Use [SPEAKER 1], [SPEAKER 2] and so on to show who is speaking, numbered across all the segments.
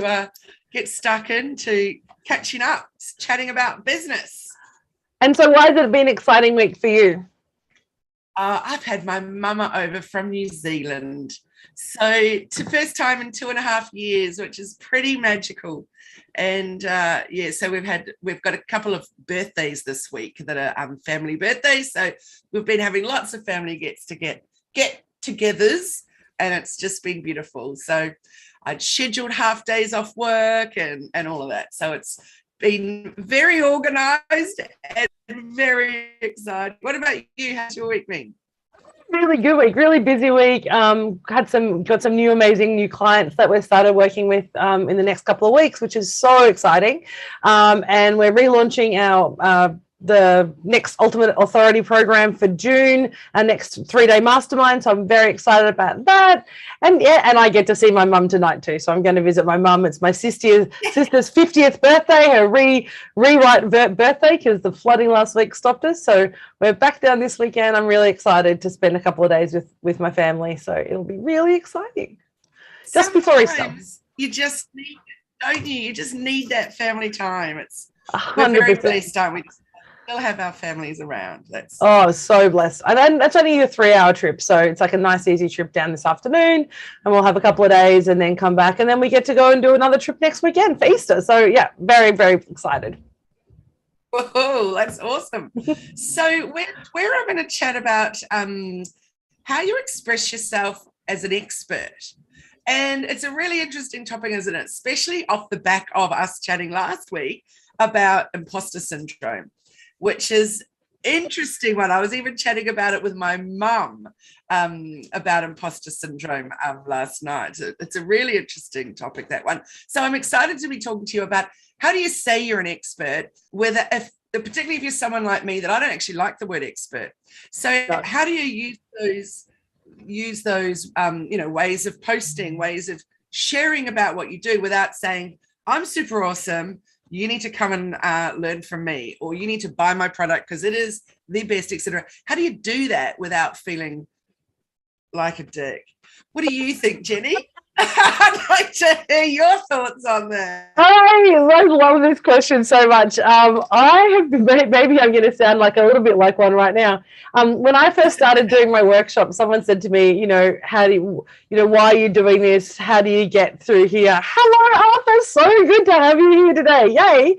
[SPEAKER 1] to get stuck into catching up, chatting about business.
[SPEAKER 2] And so why has it been an exciting week for you?
[SPEAKER 1] I've had my mama over from New Zealand. So it's the first time in 2.5 years, which is pretty magical. And so we've got a couple of birthdays this week that are family birthdays. So we've been having lots of family get-togethers, and it's just been beautiful. So I'd scheduled half days off work and all of that. So it's been very organized and very exciting. What about you? How's your week been?
[SPEAKER 2] Really good week, really busy week. Got some new amazing new clients that we've started working with in the next couple of weeks, which is so exciting. And we're relaunching our the next Ultimate Authority program for June, our next 3-day mastermind. So I'm very excited about that. And I get to see my mum tonight too. So I'm going to visit my mum. It's my sister's 50th birthday, her rewrite birthday, because the flooding last week stopped us. So we're back down this weekend. I'm really excited to spend a couple of days with my family. So it'll be really exciting. Just before Easter.
[SPEAKER 1] You just need, don't you? You just need that family time.
[SPEAKER 2] We're
[SPEAKER 1] very blessed, aren't we? Still have our families around.
[SPEAKER 2] So blessed. And then that's only a 3-hour trip, so it's like a nice easy trip down this afternoon, and we'll have a couple of days and then come back, and then we get to go and do another trip next weekend for Easter. So yeah, very, very excited.
[SPEAKER 1] Oh, that's awesome. So we're going to chat about how you express yourself as an expert. And it's a really interesting topic, isn't it? Especially off the back of us chatting last week about imposter syndrome, which is interesting one. I was even chatting about it with my mum about imposter syndrome last night. It's a really interesting topic, that one. So I'm excited to be talking to you about how do you say you're an expert, particularly if you're someone like me that I don't actually like the word expert. So how do you use those ways of posting, ways of sharing about what you do without saying, I'm super awesome, you need to come and learn from me, or you need to buy my product because it is the best, etc. How do you do that without feeling like a dick? What do you think, Jenni? I'd like to hear your thoughts on that.
[SPEAKER 2] I love this question so much. Maybe I'm going to sound like a little bit like one right now. When I first started doing my workshop, someone said to me, why are you doing this? How do you get through here? Hello, Arthur. So good to have you here today. Yay.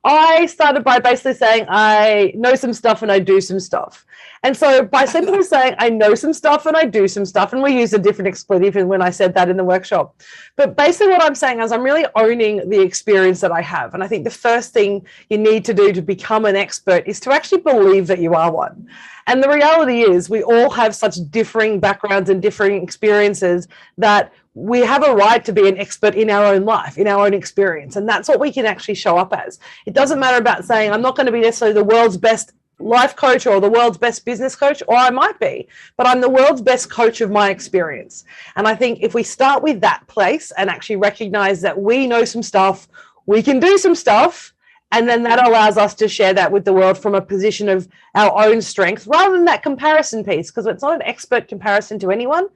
[SPEAKER 2] I started by basically saying I know some stuff and I do some stuff. And so by simply saying I know some stuff and I do some stuff, and we use a different expletive when I said that in the workshop. But basically what I'm saying is I'm really owning the experience that I have. And I think the first thing you need to do to become an expert is to actually believe that you are one. And the reality is we all have such differing backgrounds and differing experiences that we have a right to be an expert in our own life, in our own experience. And that's what we can actually show up as. It doesn't matter about saying I'm not going to be necessarily the world's best life coach or the world's best business coach, or I might be, but I'm the world's best coach of my experience. And I think if we start with that place and actually recognize that we know some stuff, we can do some stuff, and then that allows us to share that with the world from a position of our own strength rather than that comparison piece, because it's not an expert comparison to anyone.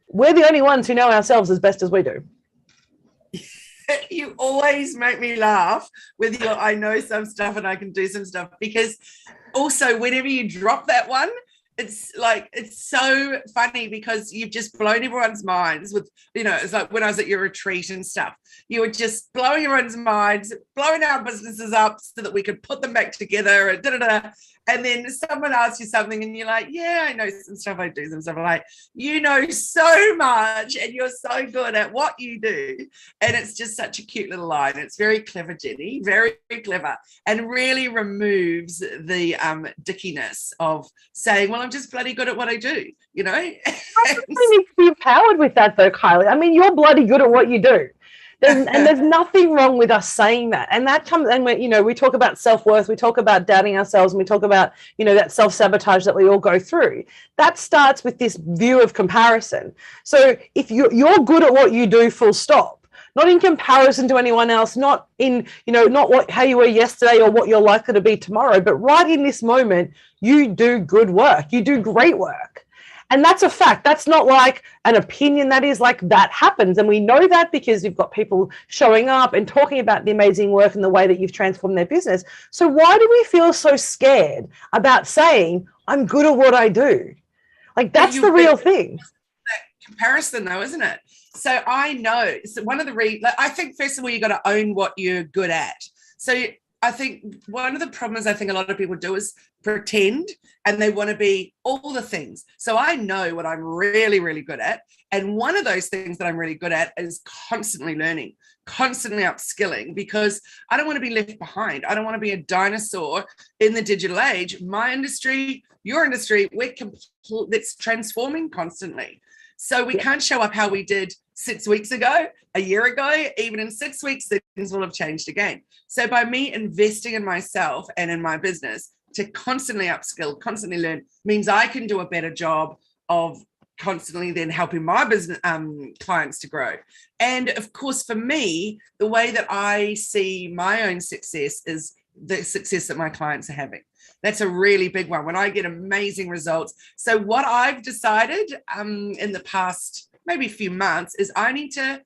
[SPEAKER 2] We're the only ones who know ourselves as best as we do.
[SPEAKER 1] You always make me laugh with your I know some stuff and I can do some stuff, because also whenever you drop that one, it's so funny because you've just blown everyone's minds with, it's like when I was at your retreat and stuff, you were just blowing everyone's minds, blowing our businesses up so that we could put them back together and and then someone asks you something and you're like, yeah, I know some stuff, I do some stuff. I'm like, you know so much and you're so good at what you do. And it's just such a cute little line. It's very clever, Jenni, very, very clever, and really removes the dickiness of saying, well, I'm just bloody good at what I do, I
[SPEAKER 2] think we need to be empowered with that though, Kylie. I mean, you're bloody good at what you do. There's nothing wrong with us saying that. And that comes, and we talk about self-worth, we talk about doubting ourselves, and we talk about, that self-sabotage that we all go through. That starts with this view of comparison. So if you're good at what you do, full stop, not in comparison to anyone else, not in, not how you were yesterday or what you're likely to be tomorrow, but right in this moment, you do good work, you do great work. And that's a fact. That's not like an opinion. That is like that happens. And we know that because you've got people showing up and talking about the amazing work and the way that you've transformed their business. So why do we feel so scared about saying, I'm good at what I do? Like, that's the real thing.
[SPEAKER 1] That comparison though, isn't it? So I know, so one of the I think first of all, you got to own what you're good at. So I think one of the problems I think a lot of people do is pretend, and they want to be all the things. So I know what I'm really, really good at. And one of those things that I'm really good at is constantly learning, constantly upskilling, because I don't want to be left behind. I don't want to be a dinosaur in the digital age. My industry, your industry, it's transforming constantly. So we can't show up how we did 6 weeks ago, a year ago. Even in 6 weeks, things will have changed again. So by me investing in myself and in my business to constantly upskill, constantly learn, means I can do a better job of constantly then helping my business clients to grow. And of course, for me, the way that I see my own success is the success that my clients are having. That's a really big one when I get amazing results. So what I've decided in the past maybe few months is I need to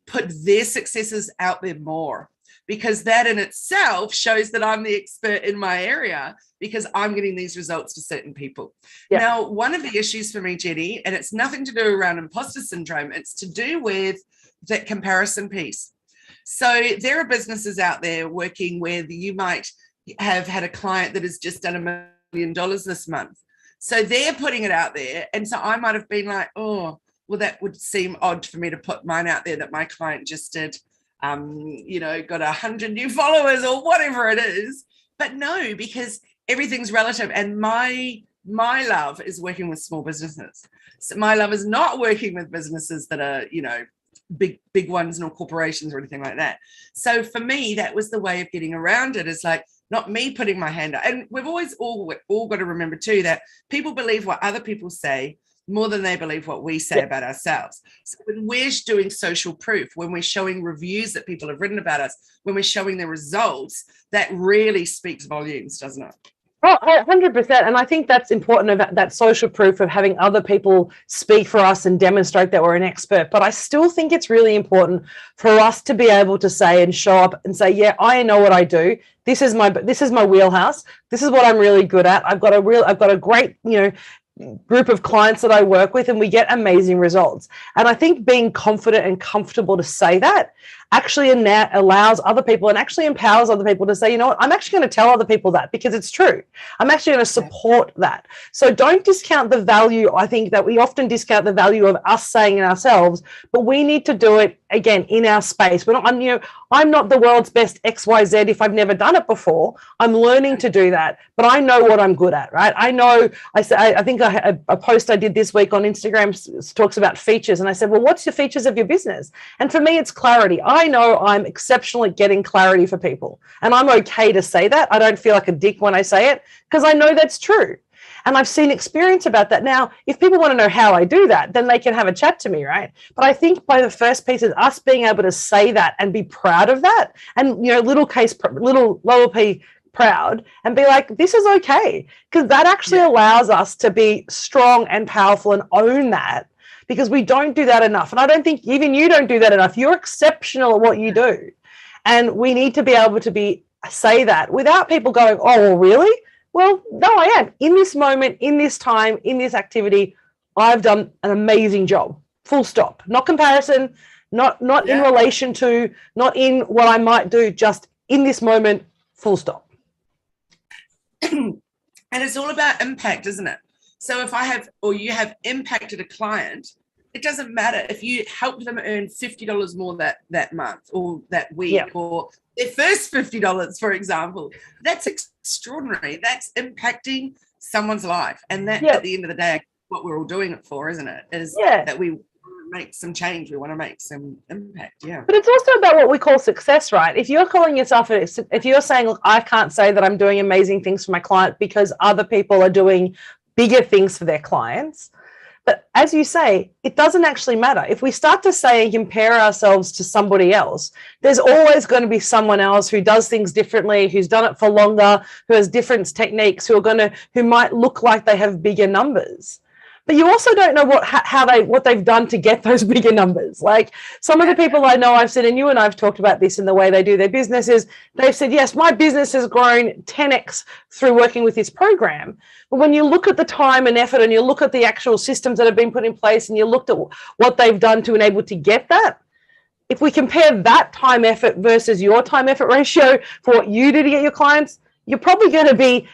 [SPEAKER 1] put their successes out there more, because that in itself shows that I'm the expert in my area, because I'm getting these results to certain people. Yeah. Now, one of the issues for me, Jenni, and it's nothing to do around imposter syndrome, it's to do with that comparison piece. So there are businesses out there working where you might have had a client that has just done $1 million this month. So they're putting it out there. And so I might have been like, oh, well, that would seem odd for me to put mine out there that my client just did, got 100 new followers or whatever it is. But no, because everything's relative. And my love is working with small businesses. So my love is not working with businesses that are, big ones, nor corporations or anything like that. So for me, that was the way of getting around it. Is like not me putting my hand up. And we've always all got to remember too that people believe what other people say more than they believe what we say about ourselves. So when we're doing social proof, when we're showing reviews that people have written about us, when we're showing the results, that really speaks volumes, doesn't it?
[SPEAKER 2] Oh, 100%. And I think that's important, about that social proof of having other people speak for us and demonstrate that we're an expert. But I still think it's really important for us to be able to say and show up and say, yeah, I know what I do. This is my wheelhouse. This is what I'm really good at. I've got a great, group of clients that I work with, and we get amazing results. And I think being confident and comfortable to say that actually allows other people and actually empowers other people to say, you know what, I'm actually going to tell other people that because it's true. I'm actually going to support that. So don't discount the value. I think that we often discount the value of us saying it ourselves, but we need to do it again in our space. I'm not the world's best XYZ if I've never done it before. I'm learning to do that, but I know what I'm good at, right? I think a post I did this week on Instagram talks about features. And I said, well, what's your features of your business? And for me, it's clarity. I know I'm exceptional at getting clarity for people. And I'm okay to say that. I don't feel like a dick when I say it because I know that's true. And I've seen experience about that. Now, if people want to know how I do that, then they can have a chat to me, right? But I think by the first piece is us being able to say that and be proud of that. And, little lower P proud and be like, this is okay. Because that actually allows us to be strong and powerful and own that. Because we don't do that enough. And I don't think even you don't do that enough. You're exceptional at what you do. And we need to be able to say that without people going, oh, well, really? Well, no, I am. In this moment, in this time, in this activity, I've done an amazing job. Full stop. Not comparison, not in relation to, not in what I might do, just in this moment, full stop.
[SPEAKER 1] And it's all about impact, isn't it? So if you have impacted a client, it doesn't matter if you help them earn $50 more that month or that week or their first $50, for example. That's extraordinary. That's impacting someone's life. And that at the end of the day, what we're all doing it for, isn't it? Is that we make some change. We want to make some impact. Yeah. But
[SPEAKER 2] it's also about what we call success, right? If you're calling yourself, if you're saying, look, I can't say that I'm doing amazing things for my client because other people are doing bigger things for their clients. But as you say, it doesn't actually matter. If we start to say and compare ourselves to somebody else, there's always going to be someone else who does things differently, who's done it for longer, who has different techniques, who might look like they have bigger numbers. but you also don't know what they've done to get those bigger numbers. Like some of the people I know, I've said, and you and I've talked about this in the way they do their businesses, they've said, yes, my business has grown 10x through working with this program. But when you look at the time and effort and you look at the actual systems that have been put in place and you looked at what they've done to enable to get that, if we compare that time effort versus your time effort ratio for what you do to get your clients, you're probably going to be,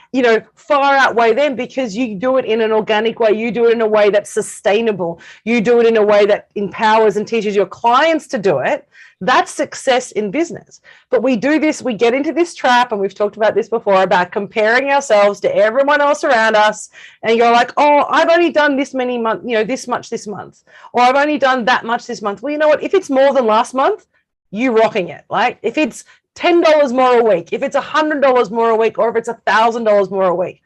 [SPEAKER 2] far outweigh them because you do it in an organic way. You do it in a way that's sustainable. You do it in a way that empowers and teaches your clients to do it. That's success in business. But we do this, we get into this trap, and we've talked about this before, about comparing ourselves to everyone else around us. And you're like, oh, I've only done this many months, this much this month, or I've only done that much this month. Well, you know what? If it's more than last month, you rocking it. Like if it's $10 more a week, if it's $100 more a week, or if it's $1,000 more a week,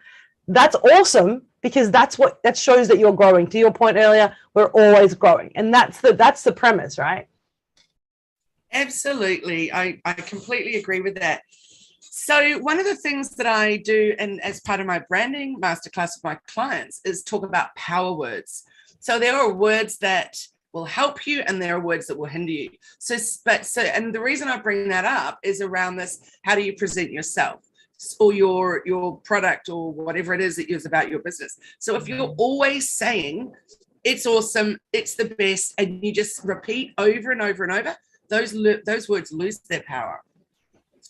[SPEAKER 2] that's awesome, because that shows that you're growing. To your point earlier, we're always growing, and that's the premise, right?
[SPEAKER 1] Absolutely, I completely agree with that. So one of the things that I do, and as part of my branding masterclass with my clients, is talk about power words. So there are words that will help you and there are words that will hinder you. And the reason I bring that up is around this: how do you present yourself or your product or whatever it is that is about your business? So if you're always saying it's awesome, it's the best, and you just repeat over and over and over, those words lose their power.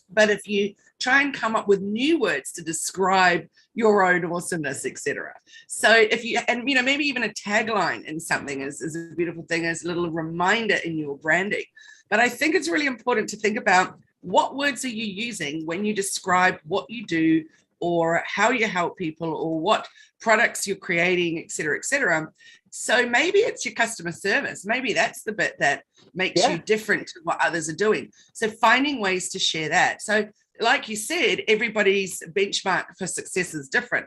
[SPEAKER 1] But if you try and come up with new words to describe your own awesomeness, etc. So if you, and maybe even a tagline in something is a beautiful thing, as a little reminder in your branding. But I think it's really important to think about what words are you using when you describe what you do or how you help people or what products you're creating, etc., etc. So maybe it's your customer service. Maybe that's the bit that makes you different to what others are doing. So finding ways to share that. So like you said, everybody's benchmark for success is different.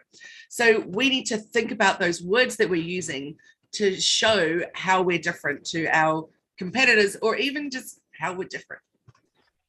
[SPEAKER 1] So we need to think about those words that we're using to show how we're different to our competitors, or even just how we're different.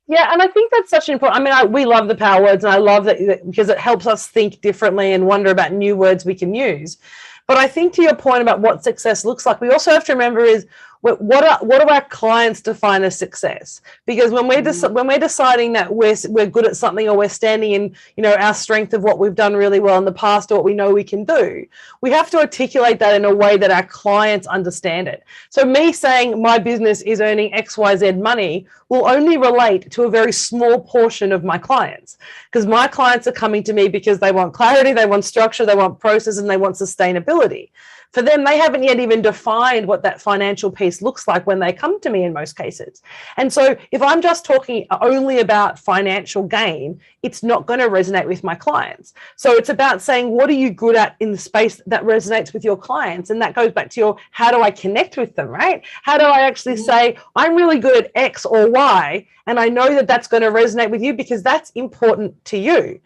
[SPEAKER 2] Yeah, and I think that's such an important, we love the power words, and I love that because it helps us think differently and wonder about new words we can use. But I think to your point about what success looks like, we also have to remember is what do our clients define as success? Because when we're deciding that we're good at something, or we're standing in our strength of what we've done really well in the past or what we know we can do, we have to articulate that in a way that our clients understand it. So me saying my business is earning XYZ money will only relate to a very small portion of my clients, because my clients are coming to me because they want clarity, they want structure, they want process, and they want sustainability. For them, they haven't yet even defined what that financial piece looks like when they come to me in most cases. And so if I'm just talking only about financial gain, it's not going to resonate with my clients. So it's about saying, what are you good at in the space that resonates with your clients? And that goes back to your, how do I connect with them, right? How do I actually say, I'm really good at X or Y, and I know that that's going to resonate with you because that's important to you.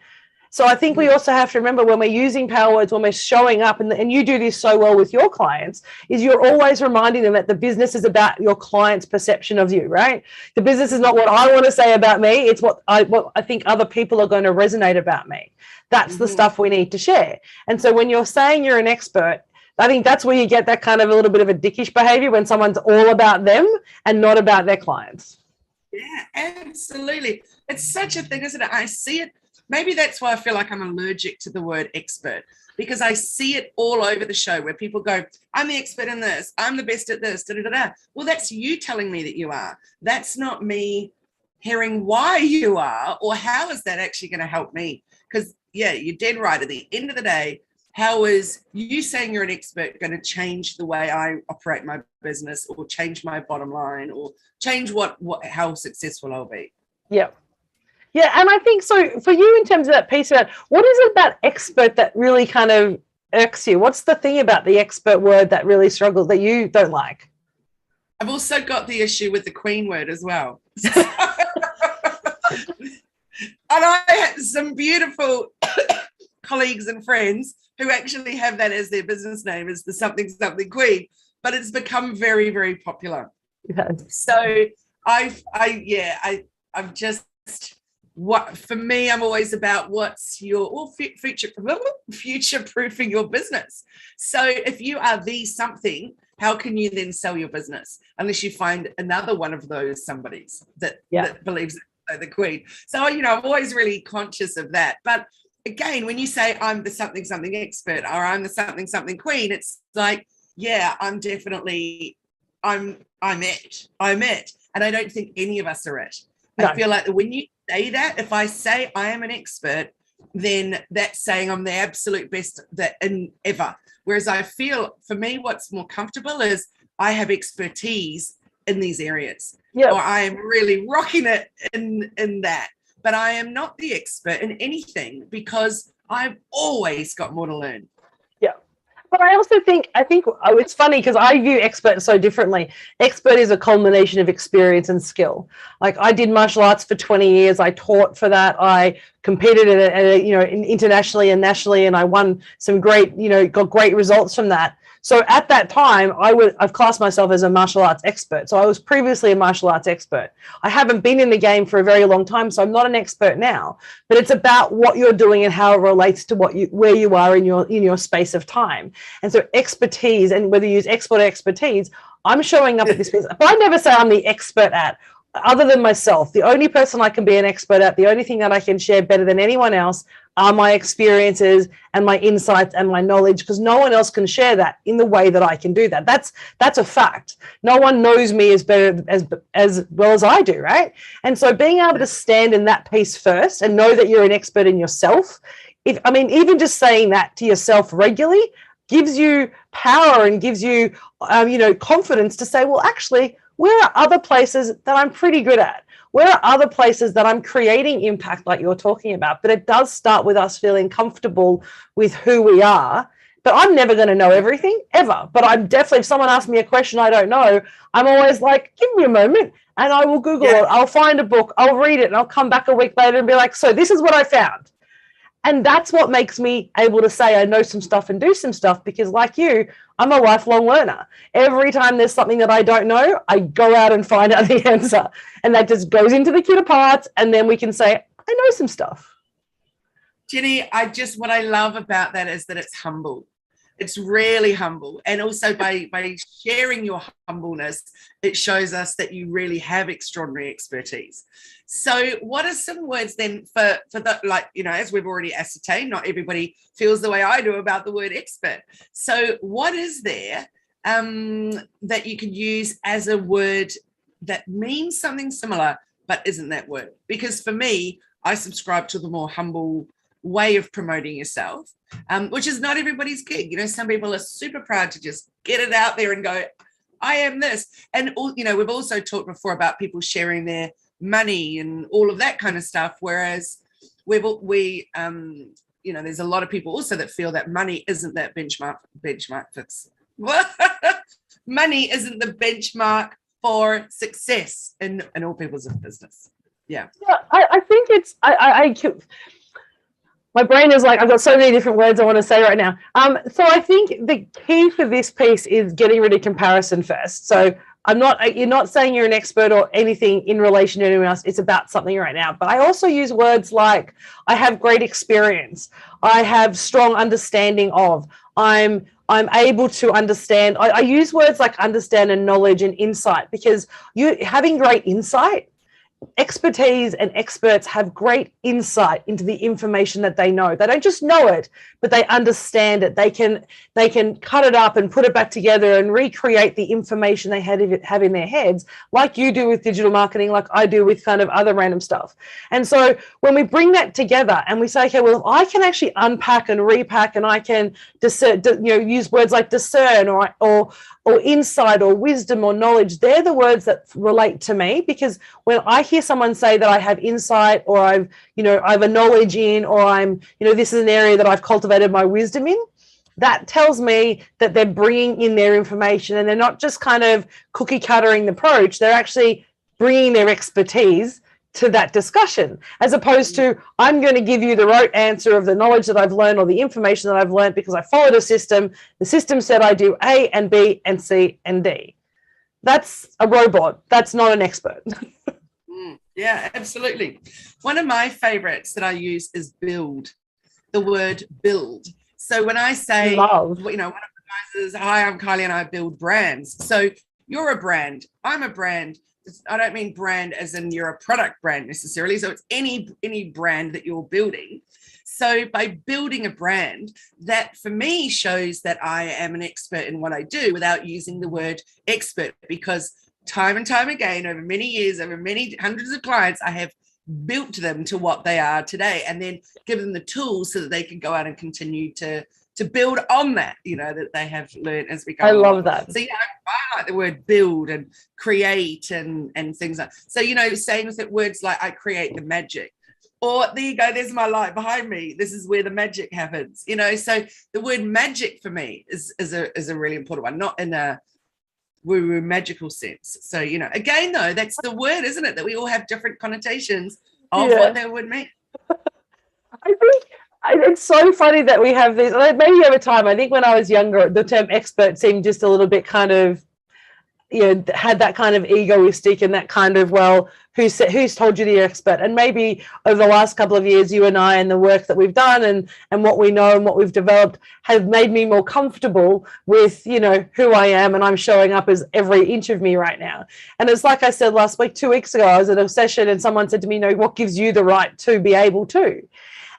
[SPEAKER 2] So I think we also have to remember, when we're using power words, when we're showing up, and you do this so well with your clients, is you're always reminding them that the business is about your client's perception of you, right? The business is not what I want to say about me. It's what I think other people are going to resonate about me. That's the stuff we need to share. And so when you're saying you're an expert, I think that's where you get that kind of a little bit of a dickish behavior, when someone's all about them and not about their clients.
[SPEAKER 1] Yeah, absolutely. It's such a thing, isn't it? I see it. Maybe that's why I feel like I'm allergic to the word expert, because I see it all over the show where people go, I'm the expert in this, I'm the best at this, da, da, da, da. Well, that's you telling me that you are. That's not me hearing why you are, or how is that actually going to help me? Because, yeah, you're dead right. At the end of the day, how is you saying you're an expert going to change the way I operate my business, or change my bottom line, or change how successful I'll be?
[SPEAKER 2] Yeah. Yeah, and I think so for you, in terms of that piece about what is it about expert that really kind of irks you? What's the thing about the expert word that really struggles, that you don't like?
[SPEAKER 1] I've also got the issue with the Queen word as well. And I have some beautiful colleagues and friends who actually have that as their business name, is the something something Queen, but it's become very, very popular.
[SPEAKER 2] Yes.
[SPEAKER 1] So I've just what for me, I'm always about what's your future proofing your business. So if you are the something, how can you then sell your business unless you find another one of those somebodies that believes they're the queen? So I'm always really conscious of that. But again, when you say I'm the something something expert or I'm the something something queen, it's like, yeah, I'm definitely I'm it, and I don't think any of us are it. No. I feel like when you say that, if I say I am an expert, then that's saying I'm the absolute best ever. Whereas I feel, for me, what's more comfortable is I have expertise in these areas, or I am really rocking it in that. But I am not the expert in anything because I've always got more to learn.
[SPEAKER 2] Yeah. But I also think it's funny because I view expert so differently. Expert is a culmination of experience and skill. Like, I did martial arts for 20 years. I taught for that. I competed internationally and nationally, and I won some great, got great results from that. So at that time, I've classed myself as a martial arts expert. So I was previously a martial arts expert. I haven't been in the game for a very long time, so I'm not an expert now. But it's about what you're doing and how it relates to where you are in your space of time. And so expertise, and whether you use expert or expertise, I'm showing up at this business. But I never say I'm the expert at, other than myself. The only person I can be an expert at, the only thing that I can share better than anyone else are my experiences and my insights and my knowledge, because no one else can share that in the way that I can do that. That's a fact. No one knows me as well as I do, right? And so being able to stand in that piece first and know that you're an expert in yourself, even just saying that to yourself regularly gives you power and gives you, confidence to say, well, actually, where are other places that I'm pretty good at? Where are other places that I'm creating impact like you're talking about? But it does start with us feeling comfortable with who we are. But I'm never going to know everything, ever. But I'm definitely, if someone asks me a question I don't know, I'm always like, give me a moment and I will Google it. I'll find a book, I'll read it, and I'll come back a week later and be like, so this is what I found. And that's what makes me able to say I know some stuff and do some stuff, because like you, I'm a lifelong learner. Every time there's something that I don't know, I go out and find out the answer. And that just goes into the kit of parts, and then we can say, I know some stuff.
[SPEAKER 1] Jenni, what I love about that is that it's humble. It's really humble. And also by sharing your humbleness, it shows us that you really have extraordinary expertise. So what are some words then for that, as we've already ascertained, not everybody feels the way I do about the word expert. So what is there that you could use as a word that means something similar but isn't that word? Because for me, I subscribe to the more humble way of promoting yourself, which is not everybody's gig. Some people are super proud to just get it out there and go, I am this. And, we've also talked before about people sharing their money and all of that kind of stuff. Whereas there's a lot of people also that feel that money isn't that benchmark money isn't the benchmark for success in all people's business. Yeah.
[SPEAKER 2] I think it's, my brain is like, I've got so many different words I want to say right now. So I think the key for this piece is getting rid of comparison first. So you're not saying you're an expert or anything in relation to anyone else. It's about something right now. But I also use words like, I have great experience. I have strong understanding of. I'm able to understand. I use words like understand and knowledge and insight, because you having great insight, expertise and experts have great insight into the information that they know. They don't just know it, but they understand it. They can cut it up and put it back together and recreate the information they have in their heads, like you do with digital marketing, like I do with kind of other random stuff. And so when we bring that together and we say, okay, well, if I can actually unpack and repack, and I can use words like discern or insight or wisdom or knowledge, they're the words that relate to me. Because when I hear someone say that I have insight, or I have a knowledge in, or this is an area that I've cultivated my wisdom in, that tells me that they're bringing in their information, and they're not just kind of cookie cuttering the approach. They're actually bringing their expertise to that discussion, as opposed to, I'm going to give you the rote answer of the knowledge that I've learned or the information that I've learned because I followed a system. The system said I do A and B and C and D. That's a robot. That's not an expert.
[SPEAKER 1] Yeah, absolutely. One of my favorites that I use is build, the word build. So when I say,
[SPEAKER 2] Love.
[SPEAKER 1] you know, one of the guys is, hi, I'm Kylie and I build brands. So you're a brand, I'm a brand. I don't mean brand as in you're a product brand necessarily. So it's any brand that you're building. So by building a brand, that for me shows that I am an expert in what I do without using the word expert, because time and time again, over many years, over many hundreds of clients, I have built them to what they are today, and then give them the tools so that they can go out and continue to build on that, you know, that they have learned as we go
[SPEAKER 2] I
[SPEAKER 1] along.
[SPEAKER 2] love that.
[SPEAKER 1] So yeah, I like the word build and create and things like so, you know, saying that words like I create the magic, or there you go, there's my light behind me, this is where the magic happens, you know. So the word magic for me is a really important one, not in a woo-woo magical sense. So, you know, again though, that's the word, isn't it, that we all have different connotations of what that would mean.
[SPEAKER 2] I think it's so funny that we have these, maybe over time. I think when I was younger, the term expert seemed just a little bit kind of, you know, had that kind of egoistic and that kind of, well, who's told you you're expert? And maybe over the last couple of years, you and I and the work that we've done and what we know and what we've developed have made me more comfortable with, you know, who I am, and I'm showing up as every inch of me right now. And it's like I said last week, 2 weeks ago, I was at a session and someone said to me, you know, what gives you the right to be able to?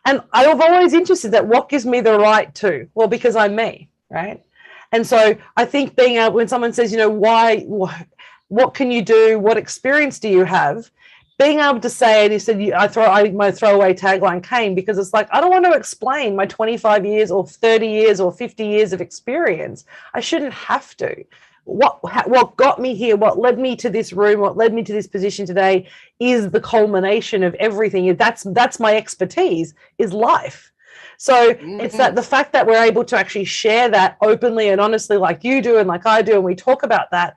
[SPEAKER 2] And I've always interested that what gives me the right to? Well, because I'm me, right? And so I think being able, when someone says, you know, why, what can you do? What experience do you have? Being able to say, and he said, my throwaway tagline came because it's like, I don't want to explain my 25 years or 30 years or 50 years of experience. I shouldn't have to. What got me here, what led me to this room, what led me to this position today is the culmination of everything. That's my expertise, is life. So it's that the fact that we're able to actually share that openly and honestly, like you do and like I do, and we talk about that,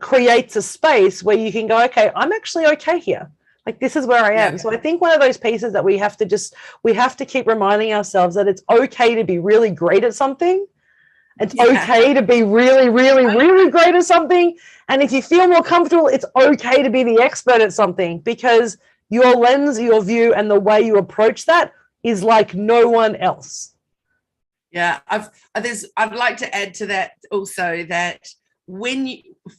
[SPEAKER 2] creates a space where you can go, okay, I'm actually okay here. Like, this is where I am. So I think one of those pieces that we have to keep reminding ourselves that it's okay to be really great at something. It's okay to be really, really, really great at something. And if you feel more comfortable, it's okay to be the expert at something, because your lens, your view, and the way you approach that is like no one else.
[SPEAKER 1] Yeah, I'd like to add to that also that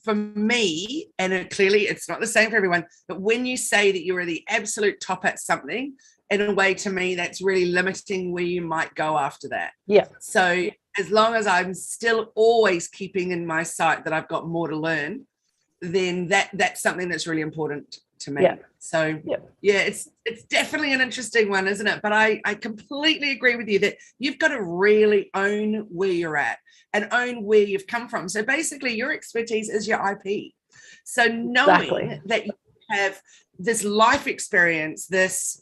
[SPEAKER 1] for me, and clearly it's not the same for everyone, but when you say that you are the absolute top at something, in a way, to me, that's really limiting where you might go after that.
[SPEAKER 2] Yeah.
[SPEAKER 1] So as long as I'm still always keeping in my sight that I've got more to learn, then that's something that's really important to me. Yeah. So yeah, it's definitely an interesting one, isn't it? But I completely agree with you that you've got to really own where you're at and own where you've come from. So basically your expertise is your IP. So knowing that you have this life experience, this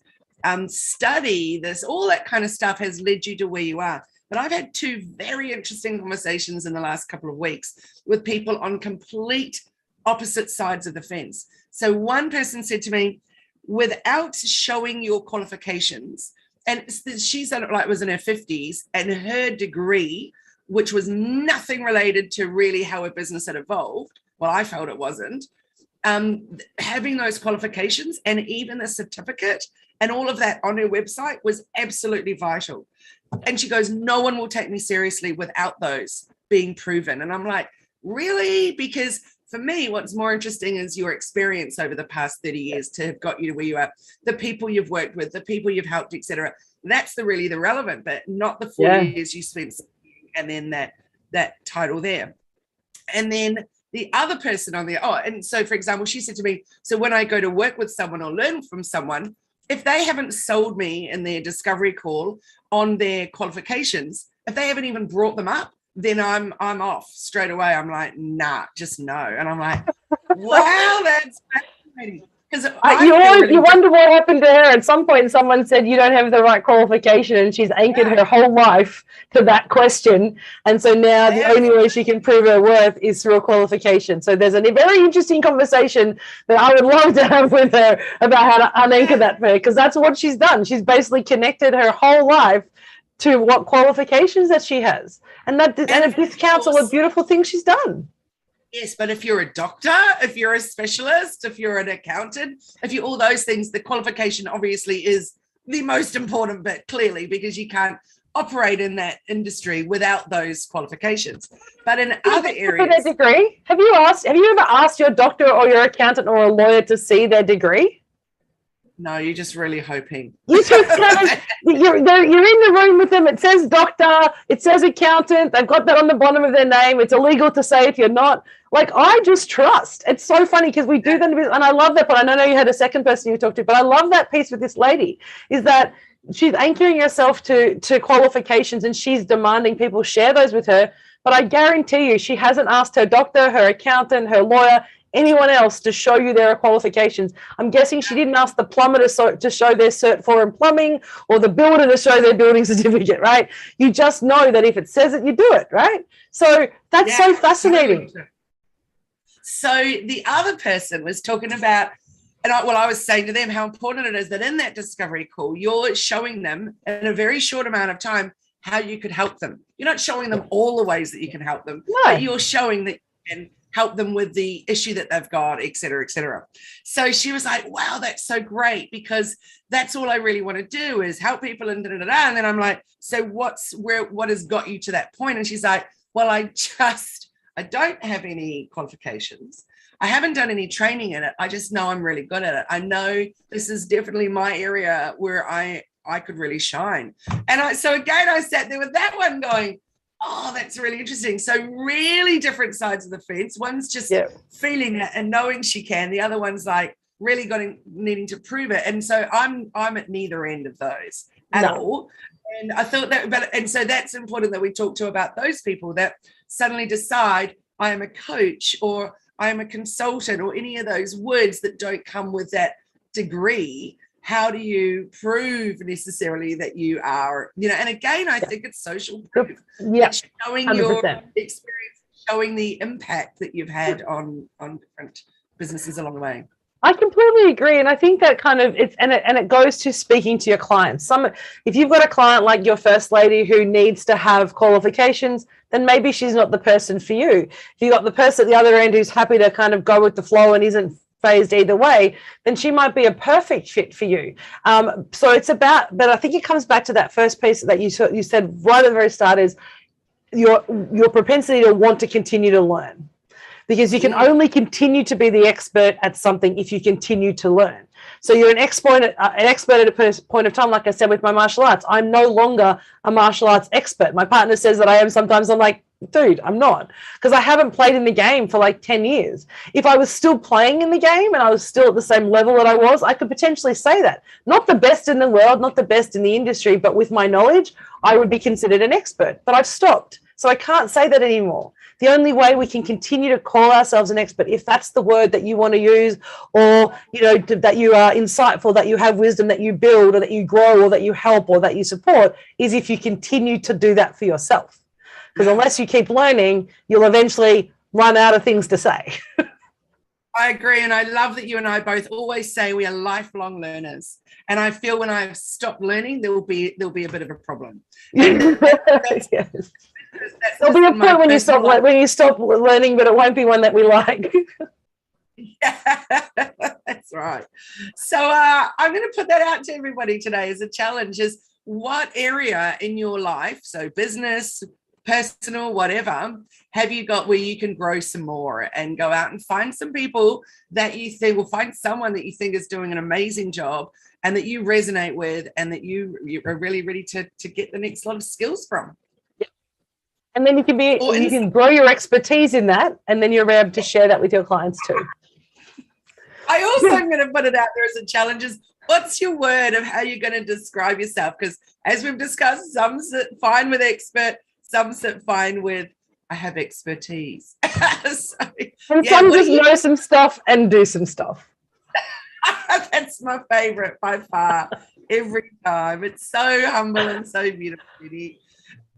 [SPEAKER 1] study, this, all that kind of stuff has led you to where you are. But I've had 2 very interesting conversations in the last couple of weeks with people on complete opposite sides of the fence. So one person said to me, without showing your qualifications, and she's was in her 50s, and her degree, which was nothing related to really how her business had evolved, well, I felt it wasn't, having those qualifications and even a certificate and all of that on her website was absolutely vital. And she goes, no one will take me seriously without those being proven. And I'm like, really? Because for me, what's more interesting is your experience over the past 30 years to have got you to where you are, the people you've worked with, the people you've helped, etc. That's really the relevant bit, not the 4 years you spent and then that title there. And then the other person on there, and so for example, she said to me, so when I go to work with someone or learn from someone, if they haven't sold me in their discovery call on their qualifications, if they haven't even brought them up, then I'm off straight away. I'm like, nah, just no. And I'm like, wow, that's fascinating. Because
[SPEAKER 2] you wonder what happened to her. At some point, someone said you don't have the right qualification, and she's anchored her whole life to that question. And so now the only way she can prove her worth is through a qualification. So there's a very interesting conversation that I would love to have with her about how to unanchor that for her, because that's what she's done. She's basically connected her whole life to what qualifications that she has, and it discounts all the beautiful things she's done.
[SPEAKER 1] Yes, but if you're a doctor, if you're a specialist, if you're an accountant, if you're all those things, the qualification obviously is the most important bit, clearly, because you can't operate in that industry without those qualifications. But in other areas,
[SPEAKER 2] their degree, have you ever asked your doctor or your accountant or a lawyer to see their degree?
[SPEAKER 1] no, you're just really hoping.
[SPEAKER 2] You just kind of, you're in the room with them. It says doctor, it says accountant. They've got that on the bottom of their name. It's illegal to say if you're not. Like, I just trust. It's so funny because we do that, and I love that. But I know you had a second person you talked to, but I love that piece with this lady is that she's anchoring herself to qualifications, and she's demanding people share those with her. But I guarantee you, she hasn't asked her doctor, her accountant, her lawyer, anyone else to show you their qualifications. I'm guessing she didn't ask the plumber to show their Cert 4 in plumbing, or the builder to show their building certificate, right? You just know that if it says it, you do it, right? So that's so fascinating.
[SPEAKER 1] So the other person was talking about, and I was saying to them how important it is that in that discovery call, you're showing them in a very short amount of time how you could help them. You're not showing them all the ways that you can help them, but you're showing that you can help them with the issue that they've got, et cetera, et cetera. So she was like, wow, that's so great, because that's all I really want to do is help people and da-da-da-da. And then I'm like, so what has got you to that point? And she's like, well, I don't have any qualifications. I haven't done any training in it. I just know I'm really good at it. I know this is definitely my area where I could really shine. And so again, I sat there with that one going, oh, that's really interesting. So really different sides of the fence. One's just feeling it and knowing she can. The other one's like really needing to prove it. And so I'm at neither end of those at all. And I thought and so that's important that we talk to about those people that suddenly decide I am a coach or I am a consultant or any of those words that don't come with that degree. How do you prove necessarily that you are, and again, I think it's social proof.
[SPEAKER 2] Yeah.
[SPEAKER 1] Showing 100%. Your experience, showing the impact that you've had on different businesses along the way.
[SPEAKER 2] I completely agree. And I think that kind of it goes to speaking to your clients. If you've got a client like your first lady who needs to have qualifications, then maybe she's not the person for you. If you've got the person at the other end who's happy to kind of go with the flow and isn't phased either way, then she might be a perfect fit for you. So it's about, but I think it comes back to that first piece that you said right at the very start is your propensity to want to continue to learn, because you can only continue to be the expert at something if you continue to learn. So you're an expert at a point of time, like I said, with my martial arts. I'm no longer a martial arts expert. My partner says that I am sometimes. I'm like, dude, I'm not, because I haven't played in the game for like 10 years. If I was still playing in the game and I was still at the same level that I was, I could potentially say that. Not the best in the world, not the best in the industry, but with my knowledge, I would be considered an expert. But I've stopped. So I can't say that anymore. The only way we can continue to call ourselves an expert, if that's the word that you want to use, or that you are insightful, that you have wisdom, that you build, or that you grow, or that you help, or that you support, is if you continue to do that for yourself. Because unless you keep learning, you'll eventually run out of things to say.
[SPEAKER 1] I agree. And I love that you and I both always say we are lifelong learners. And I feel when I've stopped learning, there'll be a bit of a problem.
[SPEAKER 2] Yes. There'll be a point when you stop learning, but it won't be one that we like.
[SPEAKER 1] Yeah, that's right. So I'm going to put that out to everybody today as a challenge, is what area in your life, so business, personal, whatever, have you got where you can grow some more and go out and find some people that you think will find someone that you think is doing an amazing job and that you resonate with and that you are really ready to get the next lot of skills from.
[SPEAKER 2] And then you can grow your expertise in that, and then you're able to share that with your clients too.
[SPEAKER 1] I also am going to put it out there as a challenge is, what's your word of how you're going to describe yourself? Because as we've discussed, some sit fine with expert, some sit fine with I have expertise. And
[SPEAKER 2] some just know some stuff and do some stuff.
[SPEAKER 1] That's my favorite by far. Every time. It's so humble and so beautiful.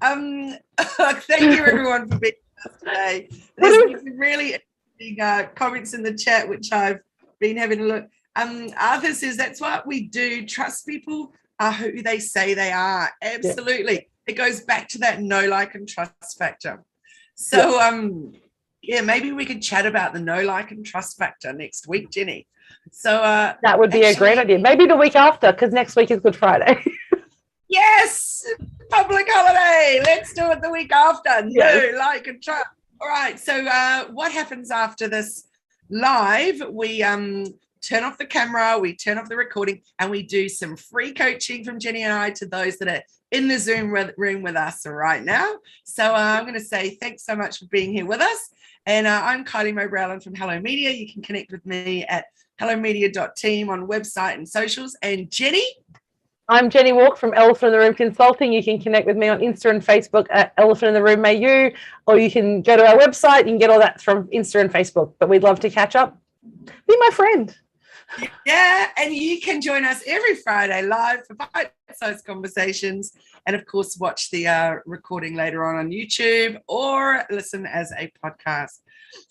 [SPEAKER 1] Thank you everyone for being with us today. There's been really interesting comments in the chat, which I've been having a look. Arthur says that's what we do. Trust people are who they say they are. Absolutely. Yeah. It goes back to that know, like, and trust factor. So Yeah, maybe we could chat about the know, like, and trust factor next week, Jenni. So
[SPEAKER 2] that would be a great idea. Maybe the week after, because next week is Good Friday.
[SPEAKER 1] Yes, public holiday. Let's do it the week after.
[SPEAKER 2] Yes.
[SPEAKER 1] No, like, and trust. All right. So what happens after this live? We turn off the camera, we turn off the recording, and we do some free coaching from Jenni and I to those that are in the Zoom room with us right now. So I'm going to say thanks so much for being here with us. And I'm Kylie Mowbray-Allen from Hello Media. You can connect with me at hellomedia.team on website and socials. And Jenni?
[SPEAKER 2] I'm Jenni Walke from Elephant in the Room Consulting. You can connect with me on Insta and Facebook at Elephant in the Room May You, or you can go to our website. You can get all that from Insta and Facebook. But we'd love to catch up. Be my friend.
[SPEAKER 1] Yeah, and you can join us every Friday live for bite-sized conversations, and of course watch the recording later on YouTube or listen as a podcast.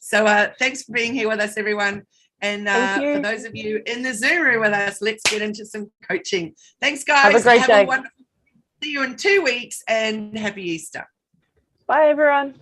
[SPEAKER 1] So thanks for being here with us, everyone. And for those of you in the Zoom room with us, let's get into some coaching. Thanks, guys.
[SPEAKER 2] Have a great day.
[SPEAKER 1] Wonderful. See you in 2 weeks, and happy Easter.
[SPEAKER 2] Bye, everyone.